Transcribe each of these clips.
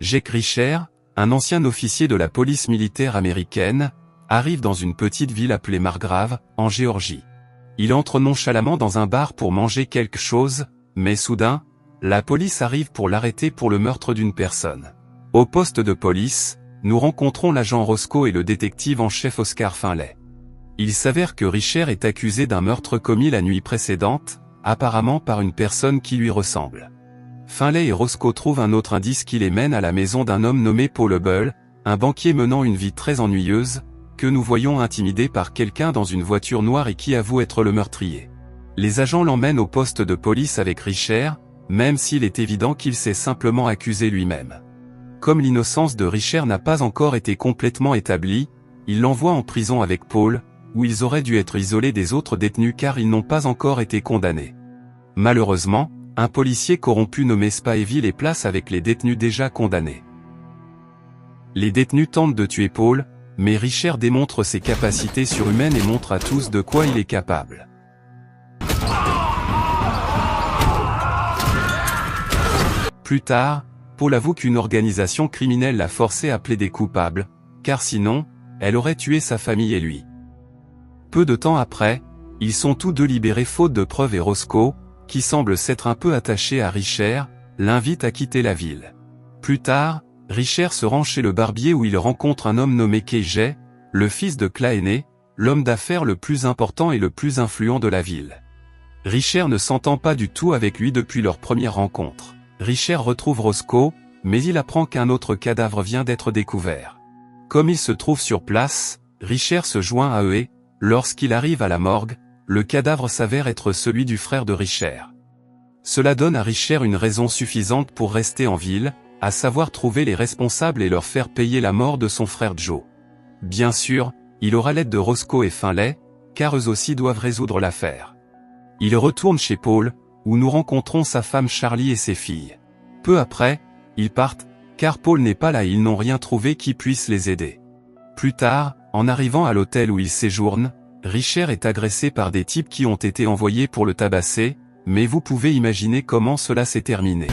Jake Richer, un ancien officier de la police militaire américaine, arrive dans une petite ville appelée Margrave, en Géorgie. Il entre nonchalamment dans un bar pour manger quelque chose, mais soudain, la police arrive pour l'arrêter pour le meurtre d'une personne. Au poste de police, nous rencontrons l'agent Roscoe et le détective en chef Oscar Finlay. Il s'avère que Richer est accusé d'un meurtre commis la nuit précédente, apparemment par une personne qui lui ressemble. Finlay et Roscoe trouvent un autre indice qui les mène à la maison d'un homme nommé Paul Hubble, un banquier menant une vie très ennuyeuse, que nous voyons intimidé par quelqu'un dans une voiture noire et qui avoue être le meurtrier. Les agents l'emmènent au poste de police avec Richer, même s'il est évident qu'il s'est simplement accusé lui-même. Comme l'innocence de Richer n'a pas encore été complètement établie, ils l'envoient en prison avec Paul, où ils auraient dû être isolés des autres détenus car ils n'ont pas encore été condamnés. Malheureusement, un policier corrompu nommé Spivey les place avec les détenus déjà condamnés. Les détenus tentent de tuer Paul, mais Richer démontre ses capacités surhumaines et montre à tous de quoi il est capable. Plus tard, Paul avoue qu'une organisation criminelle l'a forcé à plaider coupable, car sinon, elle aurait tué sa famille et lui. Peu de temps après, ils sont tous deux libérés faute de preuves et Roscoe, qui semble s'être un peu attaché à Richer, l'invite à quitter la ville. Plus tard, Richer se rend chez le barbier où il rencontre un homme nommé KJ, le fils de Claney, l'homme d'affaires le plus important et le plus influent de la ville. Richer ne s'entend pas du tout avec lui depuis leur première rencontre. Richer retrouve Roscoe, mais il apprend qu'un autre cadavre vient d'être découvert. Comme il se trouve sur place, Richer se joint à eux et, lorsqu'il arrive à la morgue, le cadavre s'avère être celui du frère de Richer. Cela donne à Richer une raison suffisante pour rester en ville, à savoir trouver les responsables et leur faire payer la mort de son frère Joe. Bien sûr, il aura l'aide de Roscoe et Finlay, car eux aussi doivent résoudre l'affaire. Il retourne chez Paul, où nous rencontrons sa femme Charlie et ses filles. Peu après, ils partent, car Paul n'est pas là et ils n'ont rien trouvé qui puisse les aider. Plus tard, en arrivant à l'hôtel où ils séjournent, Richer est agressé par des types qui ont été envoyés pour le tabasser, mais vous pouvez imaginer comment cela s'est terminé.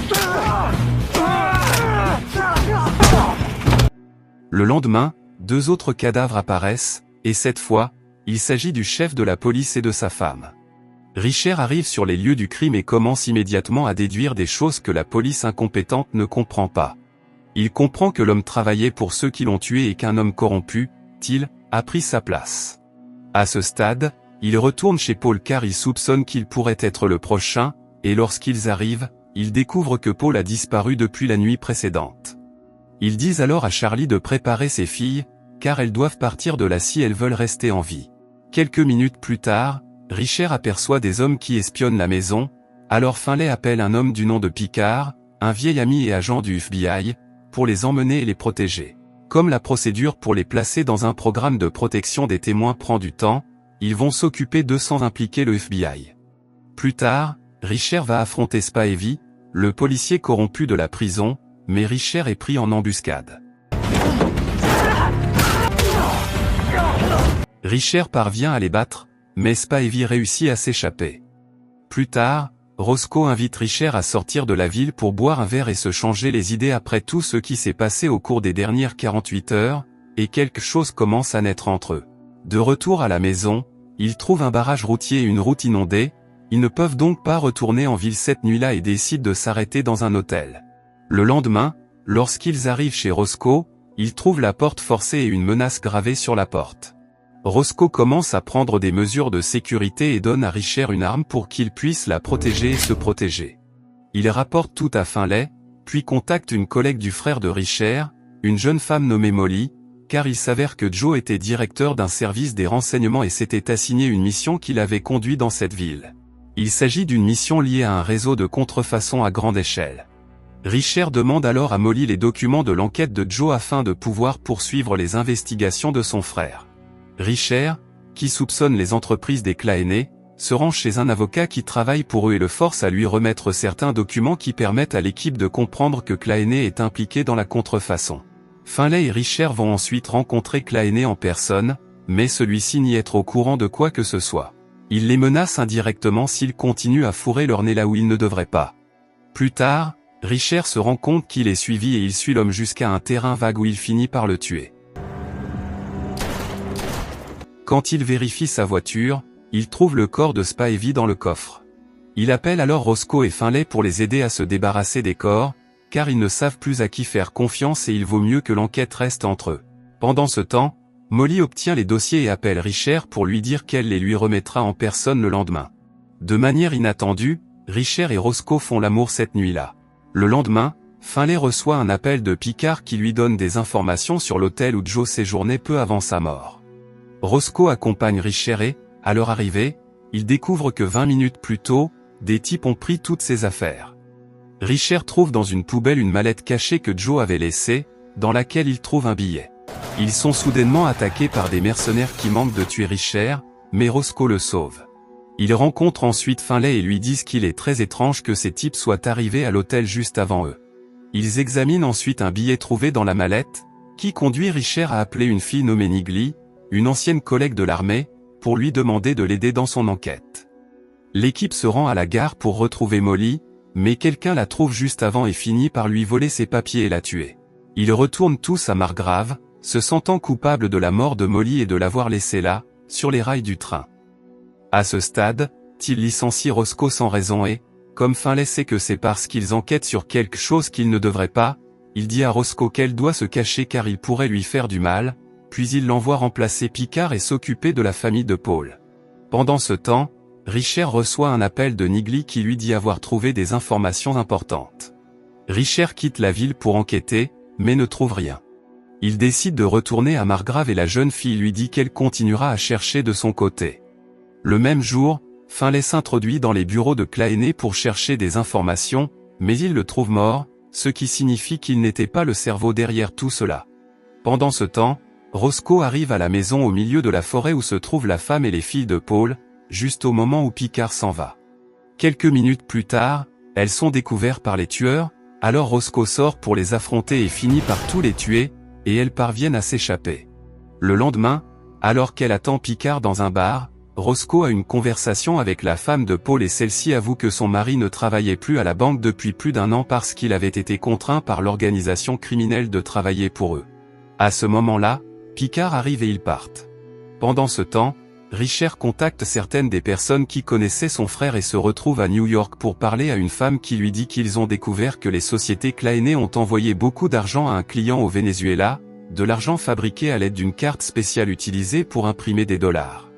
Le lendemain, deux autres cadavres apparaissent, et cette fois, il s'agit du chef de la police et de sa femme. Richer arrive sur les lieux du crime et commence immédiatement à déduire des choses que la police incompétente ne comprend pas. Il comprend que l'homme travaillait pour ceux qui l'ont tué et qu'un homme corrompu, Till, a pris sa place. À ce stade, il retourne chez Paul car il soupçonne qu'il pourrait être le prochain, et lorsqu'ils arrivent, ils découvrent que Paul a disparu depuis la nuit précédente. Ils disent alors à Charlie de préparer ses filles, car elles doivent partir de là si elles veulent rester en vie. Quelques minutes plus tard, Richer aperçoit des hommes qui espionnent la maison, alors Finlay appelle un homme du nom de Picard, un vieil ami et agent du FBI, pour les emmener et les protéger. Comme la procédure pour les placer dans un programme de protection des témoins prend du temps, ils vont s'occuper d'eux sans impliquer le FBI. Plus tard, Richer va affronter Spivey, le policier corrompu de la prison, mais Richer est pris en embuscade. Richer parvient à les battre, mais Spivey réussit à s'échapper. Plus tard, Roscoe invite Richer à sortir de la ville pour boire un verre et se changer les idées après tout ce qui s'est passé au cours des dernières 48 heures, et quelque chose commence à naître entre eux. De retour à la maison, ils trouvent un barrage routier et une route inondée, ils ne peuvent donc pas retourner en ville cette nuit-là et décident de s'arrêter dans un hôtel. Le lendemain, lorsqu'ils arrivent chez Roscoe, ils trouvent la porte forcée et une menace gravée sur la porte. Roscoe commence à prendre des mesures de sécurité et donne à Richer une arme pour qu'il puisse la protéger et se protéger. Il rapporte tout à Finlay, puis contacte une collègue du frère de Richer, une jeune femme nommée Molly, car il s'avère que Joe était directeur d'un service des renseignements et s'était assigné une mission qui l'avait conduit dans cette ville. Il s'agit d'une mission liée à un réseau de contrefaçon à grande échelle. Richer demande alors à Molly les documents de l'enquête de Joe afin de pouvoir poursuivre les investigations de son frère. Richer, qui soupçonne les entreprises des Claney, se rend chez un avocat qui travaille pour eux et le force à lui remettre certains documents qui permettent à l'équipe de comprendre que Claney est impliqué dans la contrefaçon. Finlay et Richer vont ensuite rencontrer Claney en personne, mais celui-ci n'y est au courant de quoi que ce soit. Il les menace indirectement s'ils continuent à fourrer leur nez là où ils ne devraient pas. Plus tard, Richer se rend compte qu'il est suivi et il suit l'homme jusqu'à un terrain vague où il finit par le tuer. Quand il vérifie sa voiture, il trouve le corps de Spivey dans le coffre. Il appelle alors Roscoe et Finlay pour les aider à se débarrasser des corps, car ils ne savent plus à qui faire confiance et il vaut mieux que l'enquête reste entre eux. Pendant ce temps, Molly obtient les dossiers et appelle Richer pour lui dire qu'elle les lui remettra en personne le lendemain. De manière inattendue, Richer et Roscoe font l'amour cette nuit-là. Le lendemain, Finlay reçoit un appel de Picard qui lui donne des informations sur l'hôtel où Joe séjournait peu avant sa mort. Roscoe accompagne Richer et, à leur arrivée, il découvre que 20 minutes plus tôt, des types ont pris toutes ses affaires. Richer trouve dans une poubelle une mallette cachée que Joe avait laissée, dans laquelle il trouve un billet. Ils sont soudainement attaqués par des mercenaires qui manquent de tuer Richer, mais Roscoe le sauve. Ils rencontrent ensuite Finlay et lui disent qu'il est très étrange que ces types soient arrivés à l'hôtel juste avant eux. Ils examinent ensuite un billet trouvé dans la mallette, qui conduit Richer à appeler une fille nommée Nigli, une ancienne collègue de l'armée, pour lui demander de l'aider dans son enquête. L'équipe se rend à la gare pour retrouver Molly, mais quelqu'un la trouve juste avant et finit par lui voler ses papiers et la tuer. Ils retournent tous à Margrave, se sentant coupables de la mort de Molly et de l'avoir laissée là, sur les rails du train. À ce stade, ils licencient Roscoe sans raison et, comme Finlay sait que c'est parce qu'ils enquêtent sur quelque chose qu'ils ne devraient pas, il dit à Roscoe qu'elle doit se cacher car il pourrait lui faire du mal, puis il l'envoie remplacer Picard et s'occuper de la famille de Paul. Pendant ce temps, Richer reçoit un appel de Nigli qui lui dit avoir trouvé des informations importantes. Richer quitte la ville pour enquêter, mais ne trouve rien. Il décide de retourner à Margrave et la jeune fille lui dit qu'elle continuera à chercher de son côté. Le même jour, Finlay s'introduit dans les bureaux de Claené pour chercher des informations, mais il le trouve mort, ce qui signifie qu'il n'était pas le cerveau derrière tout cela. Pendant ce temps, Roscoe arrive à la maison au milieu de la forêt où se trouvent la femme et les filles de Paul, juste au moment où Picard s'en va. Quelques minutes plus tard, elles sont découvertes par les tueurs, alors Roscoe sort pour les affronter et finit par tous les tuer, et elles parviennent à s'échapper. Le lendemain, alors qu'elle attend Picard dans un bar, Roscoe a une conversation avec la femme de Paul et celle-ci avoue que son mari ne travaillait plus à la banque depuis plus d'1 an parce qu'il avait été contraint par l'organisation criminelle de travailler pour eux. À ce moment-là, Picard arrive et ils partent. Pendant ce temps, Richer contacte certaines des personnes qui connaissaient son frère et se retrouve à New York pour parler à une femme qui lui dit qu'ils ont découvert que les sociétés Claené ont envoyé beaucoup d'argent à un client au Venezuela, de l'argent fabriqué à l'aide d'une carte spéciale utilisée pour imprimer des dollars.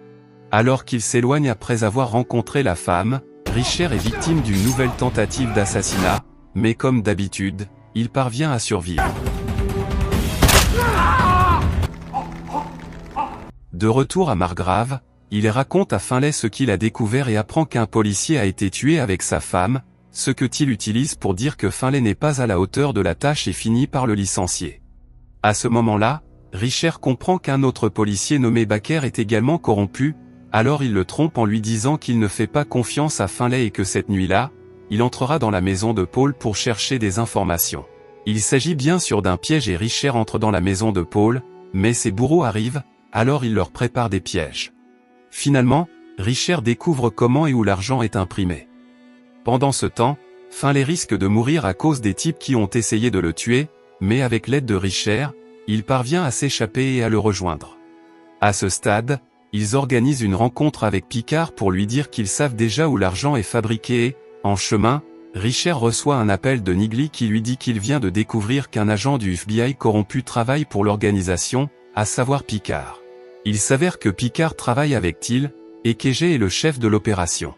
Alors qu'il s'éloigne après avoir rencontré la femme, Richer est victime d'une nouvelle tentative d'assassinat, mais comme d'habitude, il parvient à survivre. De retour à Margrave, il raconte à Finlay ce qu'il a découvert et apprend qu'un policier a été tué avec sa femme, ce que Till utilise pour dire que Finlay n'est pas à la hauteur de la tâche et finit par le licencier. À ce moment-là, Richer comprend qu'un autre policier nommé Baker est également corrompu, alors il le trompe en lui disant qu'il ne fait pas confiance à Finlay et que cette nuit-là, il entrera dans la maison de Paul pour chercher des informations. Il s'agit bien sûr d'un piège et Richer entre dans la maison de Paul, mais ses bourreaux arrivent, alors il leur prépare des pièges. Finalement, Richer découvre comment et où l'argent est imprimé. Pendant ce temps, Finlay risque de mourir à cause des types qui ont essayé de le tuer, mais avec l'aide de Richer, il parvient à s'échapper et à le rejoindre. À ce stade, ils organisent une rencontre avec Picard pour lui dire qu'ils savent déjà où l'argent est fabriqué et, en chemin, Richer reçoit un appel de Nigli qui lui dit qu'il vient de découvrir qu'un agent du FBI corrompu travaille pour l'organisation, à savoir Picard. Il s'avère que Picard travaille avec Till, et KG est le chef de l'opération.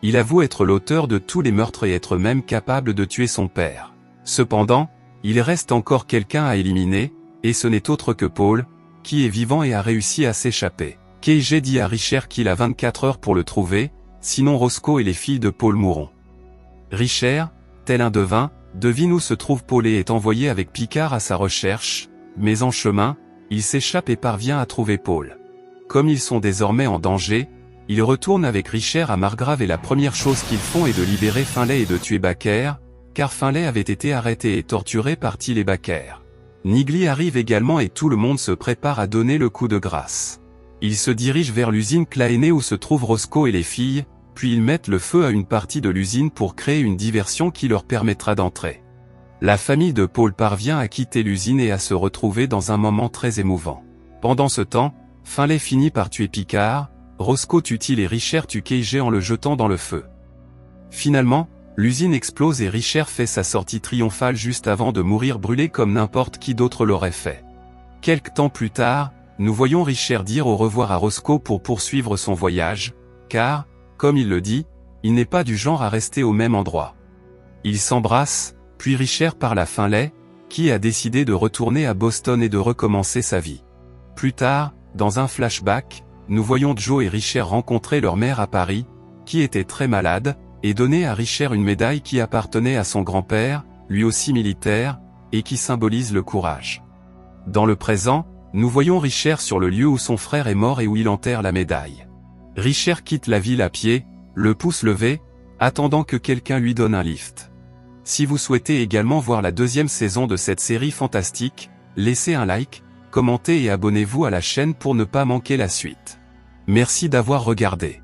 Il avoue être l'auteur de tous les meurtres et être même capable de tuer son père. Cependant, il reste encore quelqu'un à éliminer, et ce n'est autre que Paul, qui est vivant et a réussi à s'échapper. KG dit à Richer qu'il a 24 heures pour le trouver, sinon Roscoe et les filles de Paul mourront. Richer, tel un devin, devine où se trouve Paul et est envoyé avec Picard à sa recherche, mais en chemin, il s'échappe et parvient à trouver Paul. Comme ils sont désormais en danger, ils retournent avec Richer à Margrave et la première chose qu'ils font est de libérer Finlay et de tuer Baker, car Finlay avait été arrêté et torturé par Till et Baker. Nigli arrive également et tout le monde se prépare à donner le coup de grâce. Ils se dirigent vers l'usine Claené où se trouvent Roscoe et les filles, puis ils mettent le feu à une partie de l'usine pour créer une diversion qui leur permettra d'entrer. La famille de Paul parvient à quitter l'usine et à se retrouver dans un moment très émouvant. Pendant ce temps, Finlay finit par tuer Picard, Roscoe tue Teal et Richer tue KG en le jetant dans le feu. Finalement, l'usine explose et Richer fait sa sortie triomphale juste avant de mourir brûlé comme n'importe qui d'autre l'aurait fait. Quelque temps plus tard, nous voyons Richer dire au revoir à Roscoe pour poursuivre son voyage, car, comme il le dit, il n'est pas du genre à rester au même endroit. Ils s'embrassent, puis Richer parle à Finlay, qui a décidé de retourner à Boston et de recommencer sa vie. Plus tard, dans un flashback, nous voyons Joe et Richer rencontrer leur mère à Paris, qui était très malade, et donner à Richer une médaille qui appartenait à son grand-père, lui aussi militaire, et qui symbolise le courage. Dans le présent, nous voyons Richer sur le lieu où son frère est mort et où il enterre la médaille. Richer quitte la ville à pied, le pouce levé, attendant que quelqu'un lui donne un lift. Si vous souhaitez également voir la deuxième saison de cette série fantastique, laissez un like, commentez et abonnez-vous à la chaîne pour ne pas manquer la suite. Merci d'avoir regardé.